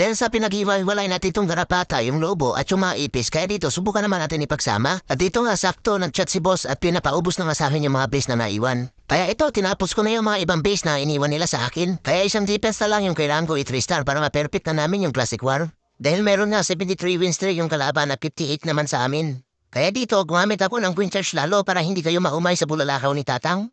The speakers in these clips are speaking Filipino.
Dahil sa pinag-iwalay natin itong garapata, yung lobo at yung mga ipis, kaya dito subukan naman natin ipagsama. At dito nga sakto nag-chat si boss at pinapaubos na nga sa akin yung mga base na naiwan. Kaya ito, tinapos ko na yung mga ibang base na iniwan nila sa akin. Kaya isang defense na lang yung kailangan ko i-3-star para ma-perfect na namin yung Classic War. Dahil meron nga 73 win streak yung kalaban at 58 naman sa amin. Kaya dito, gumamit ako ng Queen Charge lalo para hindi kayo maumay sa bulalakaw ni Tatang.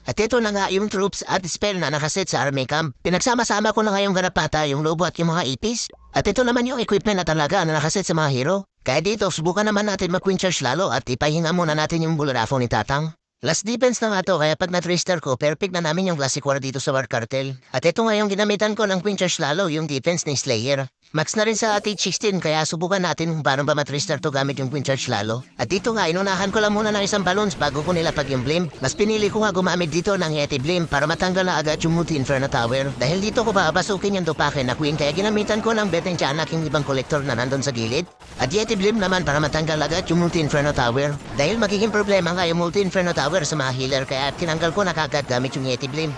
At ito na nga yung troops at spell na nakaset sa army camp. Pinagsama-sama ko na nga yung garapata, yung lobo at yung mga ipis. At ito naman yung equipment na talaga na nakaset sa mga hero. Kaya dito, subukan naman natin mag-Queen Charge lalo at ipahinga muna natin yung bulalakaw ni Tatang. Last defense na nga to, kaya pag na-3-star ko, perfect na namin yung Classic War dito sa War Cartel. At ito nga yung ginamitan ko ng Queen Charge lalo, yung defense ni Slayer. Max na rin sa T16 kaya subukan natin kung paano ba ma-3-star to gamit yung Queen Charge lalo. At dito nga, inunahan ko lang muna ng isang balloons bago ko nilapag yung Blim. Mas pinili ko nga gumamit dito ng Yeti Blim para matanggal na agad yung Multi Inferno Tower. Dahil dito ko papasukin yung Tupake na Queen kaya ginamitan ko ng Beteng Tianak yung ibang kolektor na nandun sa gilid. At Yeti Blim naman para matanggal agad yung Multi Inferno Tower. Dahil magiging problema nga yung Multi Inferno Tower sa mga healer kaya tinanggal ko na kagad gamit yung Yeti Blim.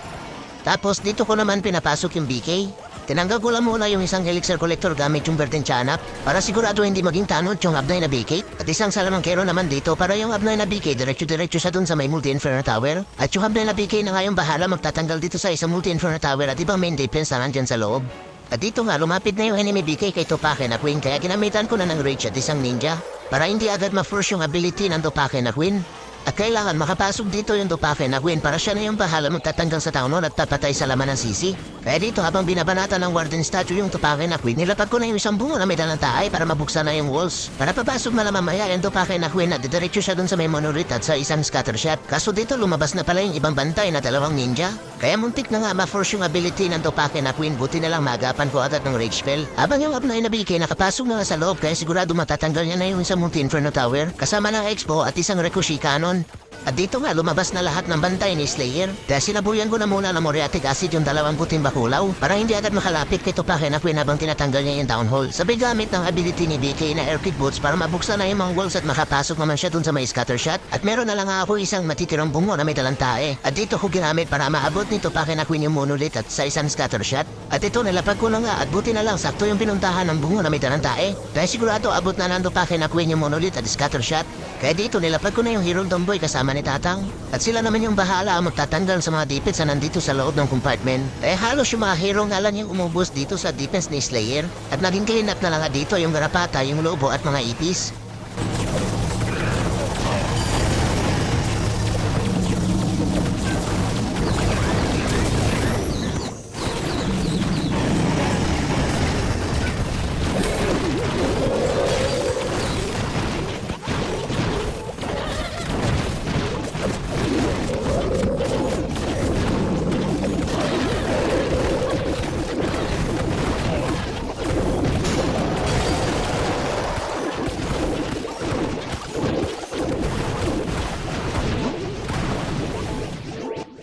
Tapos dito ko naman pinapasok yung BK. Tinanggal ko lang muna yung isang Elixir Collector gamit yung Berten Tianak para sigurado hindi maging tanod yung Abnay na BK. At isang Salamangkero naman dito para yung Abnay na BK diretso-diretso sa dun sa may Multi Inferno Tower. At yung Abnay na BK na nga yung bahala magtatanggal dito sa isang Multi Inferno Tower at ibang main defense na nandyan sa loob. At dito nga lumapit na yung enemy BK kay Tupake na Queen kaya ginamitan ko na ng Rage at isang Ninja para hindi agad ma-force yung ability ng Tupake na Queen. At kailangan makapasok dito yung Tupake na Queen para siya na yung bahala magtatanggal sa town at papatay sa laman ng sisi. Kaya dito habang binabanatan ng Warden Statue yung Tupake na Queen, nilapag ko na yung isang bungo na may dalang taay para mabuksan na yung walls. Para papasok na mamaya yung Tupake na Queen at didiretso siya dun sa may monolith at sa isang scatter shot. Kaso dito lumabas na pala yung ibang bantay na dalawang ninja. Kaya muntik na nga ma-force yung ability ng Tupake na Queen, buti na lang magapan ko agad ng rage spell. Habang yung Abnay na BK nakapasok na nga sa loob kaya sigurado matatanggal niya na yung isang Multi Inferno Tower kasama ng Expo at isang Rikushi Cannon. At dito nga lumabas na lahat ng bantay ni Slayer. Kaya sinabuyan ko na muna ng Muriatic Acid yung 20 puting bakulaw para hindi agad makalapit kay Tupake na Queen habang tinatanggal niya yung Down Hall. Sabay gamit ng ability ni BK na Air Kick Boots para mabuksan na yung mga walls at makapasok naman siya dun sa may scatter shot. At meron na lang ako isang matitirang bungo na may dalang tae. At dito ko ginamit para maabot ni Tupake na Queen yung monolith at sa isang scatter shot. At ito nilapag ko na nga at buti na lang sakto yung pinuntahan ng bungo na may dalang tae. Kaya sigurado abot na ng Tupake na Queen yung monolith at scatter shot. Kaya dito nilapag ko na yung Hero Tomboy kasama ni Tatang. At sila naman yung bahala magtatanggal sa mga defense na nandito sa loob ng compartment. Eh halos yung mga hero nga lang yung umubos dito sa defense ni Slayer. At naging clean up na lang dito yung garapata, yung lobo at mga ipis.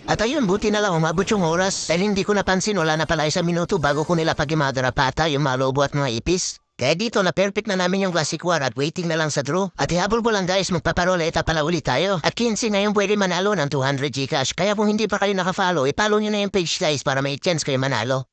At ayun, buti na lang umabot yung oras dahil hindi ko napansin wala na pala isang minuto bago ko nilapag yung mga garapata, yung mga lobo at mga ipis. Kaya dito na perfect na namin yung Classic War at waiting na lang sa draw. At ihabol ko lang guys, magpaparoleta pala ulit tayo. At 15 ngayon pwede manalo ng 200 Gcash. Kaya kung hindi pa kayo nakafollow, ipollow nyo na yung page guys para may chance kayo manalo.